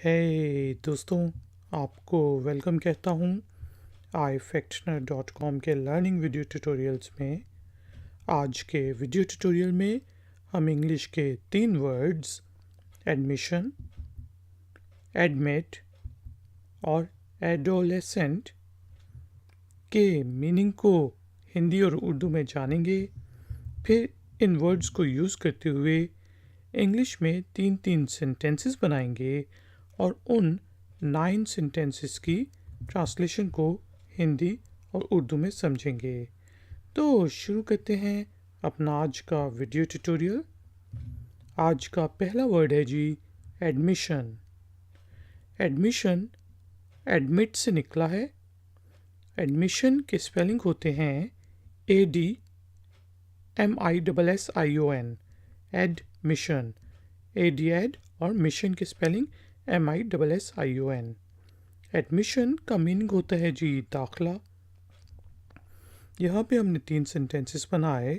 हे दोस्तों, आपको वेलकम कहता हूँ ifactioner.com के लर्निंग वीडियो ट्यूटोरियल्स में। आज के वीडियो ट्यूटोरियल में हम इंग्लिश के 3 वर्ड्स एडमिशन, एडमिट और एडोलेसेंट के मीनिंग को हिंदी और उर्दू में जानेंगे। फिर इन वर्ड्स को यूज़ करते हुए इंग्लिश में 3 सेंटेंसेस बनाएंगे और उन 9 सेंटेंसेस की ट्रांसलेशन को हिंदी और उर्दू में समझेंगे। तो शुरू करते हैं अपना आज का वीडियो ट्यूटोरियल। आज का पहला वर्ड है जी एडमिशन। एडमिशन एडमिट से निकला है। एडमिशन के स्पेलिंग होते हैं ADMISSION, एडमिशन। एड और मिशन के स्पेलिंग MISSION। एडमिशन का मीनिंग होता है जी दाखला। यहाँ पे हमने 3 सेंटेंसेस बनाए।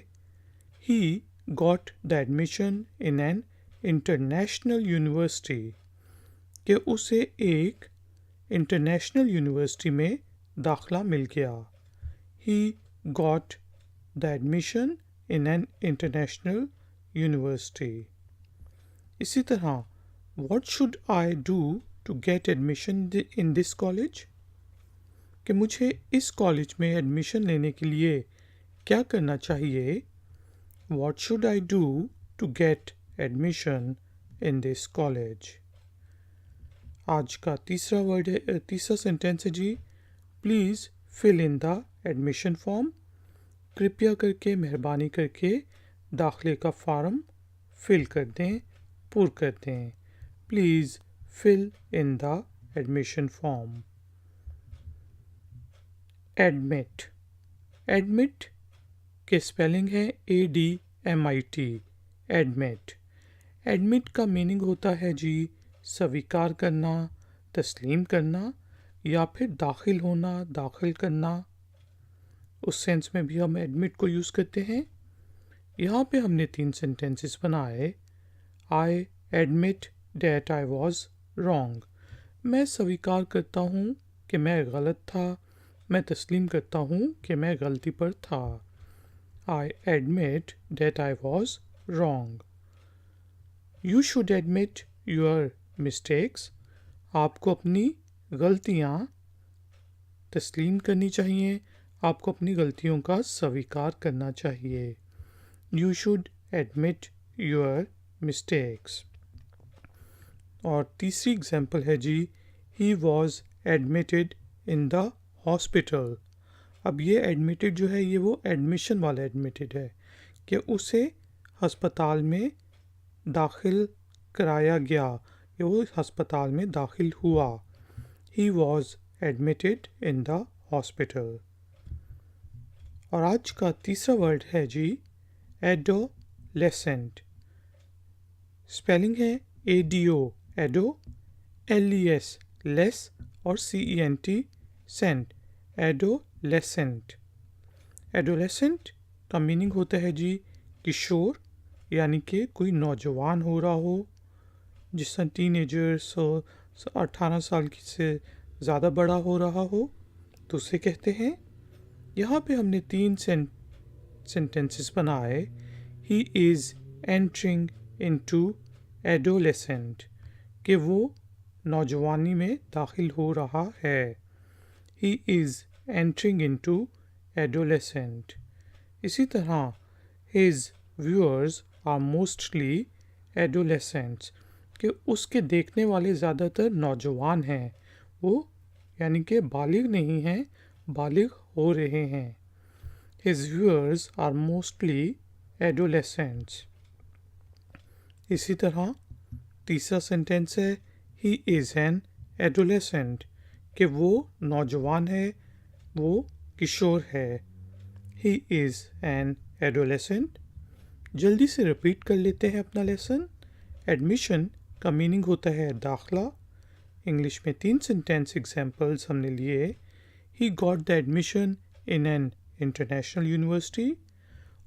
ही got the admission in an international university, कि उसे एक इंटरनेशनल यूनिवर्सिटी में दाखला मिल गया। ही got the admission in an international university. इसी तरह What should I do to get admission in this college? कि मुझे इस कॉलेज में एडमिशन लेने के लिए क्या करना चाहिए? What should I do to get admission in this college? आज का तीसरा सेंटेंस है जी please fill in the admission form. कृपया करके, मेहरबानी करके दाखिले का फॉर्म फिल कर दें, पूर कर दें। Please fill in the admission form. Admit. Admit के स्पेलिंग है ADMIT, admit. Admit का मीनिंग होता है जी स्वीकार करना, तस्लीम करना या फिर दाखिल होना, दाखिल करना। उस सेंस में भी हम admit को यूज़ करते हैं। यहाँ पे हमने 3 सेंटेंसेस बनाए। I admit that I was wrong. मैं स्वीकार करता हूँ कि मैं गलत था। मैं तस्लीम करता हूँ कि मैं गलती पर था। I admit that I was wrong. You should admit your mistakes. आपको अपनी गलतियाँ तस्लीम करनी चाहिए। आपको अपनी गलतियों का स्वीकार करना चाहिए। You should admit your mistakes. और तीसरी एग्जाम्पल है जी he was admitted in the hospital. अब ये एडमिटेड जो है ये वो एडमिशन वाला एडमिटेड है कि उसे हस्पताल में दाखिल कराया गया या वो हस्पताल में दाखिल हुआ। ही was admitted in the hospital. और आज का तीसरा वर्ड है जी एडोलेसेंट। स्पेलिंग है ADO एडो, LES लेस और CENT सेंट, एडोलेसेंट। एडोलेसेंट का मीनिंग होता है जी किशोर, यानी कि कोई नौजवान हो रहा हो, जिस तरह टीनेजर्स 18 साल की से ज़्यादा बड़ा हो रहा हो तो उसे कहते हैं। यहाँ पे हमने 3 सेंटेंसेस बनाए। He is entering into adolescent, कि वो नौजवानी में दाखिल हो रहा है। He is entering into adolescent. इसी तरह his viewers are mostly adolescents, कि उसके देखने वाले ज़्यादातर नौजवान हैं। वो यानी कि बालिग नहीं हैं, बालिग हो रहे हैं। His viewers are mostly adolescents. इसी तरह तीसरा सेंटेंस है ही इज़ एन एडोलेसेंट, कि वो नौजवान है, वो किशोर है। He is an adolescent. जल्दी से रिपीट कर लेते हैं अपना लेसन। एडमिशन का मीनिंग होता है दाखला। इंग्लिश में 3 सेंटेंस एग्जाम्पल्स हमने लिए। He got the admission in an international university.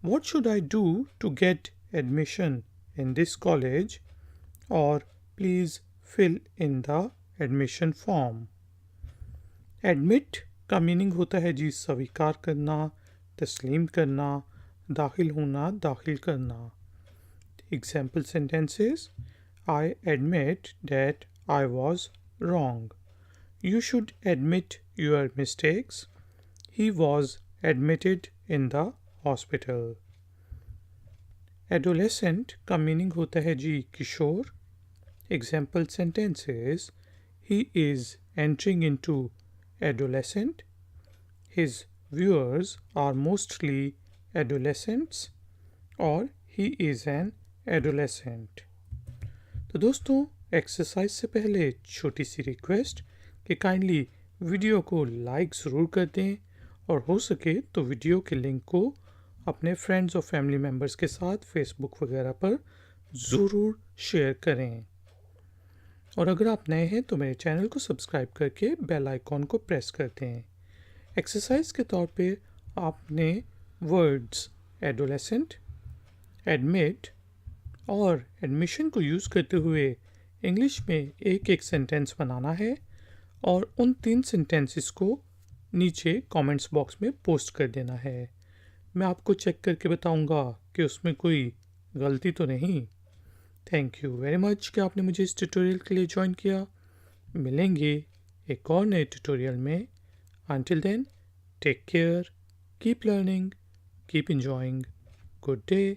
What should I do to get admission in this college, or please fill in the admission form. Admit का meaning होता है जी स्वीकार करना, तस्लीम करना, दाखिल होना, दाखिल करना. Example sentences: I admit that I was wrong. You should admit your mistakes. He was admitted in the hospital. Adolescent का मीनिंग होता है जी किशोर. Example sentences: He is entering into adolescent. His viewers are mostly adolescents. और he is an adolescent. तो दोस्तों exercise से पहले छोटी सी request कि काइंडली वीडियो को लाइक ज़रूर कर दें और हो सके तो वीडियो के लिंक को अपने फ्रेंड्स और फैमिली मेम्बर्स के साथ फेसबुक वगैरह पर ज़रूर शेयर करें. और अगर आप नए हैं तो मेरे चैनल को सब्सक्राइब करके बेल आइकॉन को प्रेस कर दें. एक्सरसाइज के तौर पे आपने वर्ड्स एडोलेसेंट, एडमिट और एडमिशन को यूज़ करते हुए इंग्लिश में एक एक सेंटेंस बनाना है और उन 3 सेंटेंसेस को नीचे कमेंट्स बॉक्स में पोस्ट कर देना है. मैं आपको चेक करके बताऊंगा कि उसमें कोई गलती तो नहीं. थैंक यू वेरी मच कि आपने मुझे इस ट्यूटोरियल के लिए ज्वाइन किया. मिलेंगे एक और नए ट्यूटोरियल में. Until then, take care, keep learning, keep enjoying. Good day.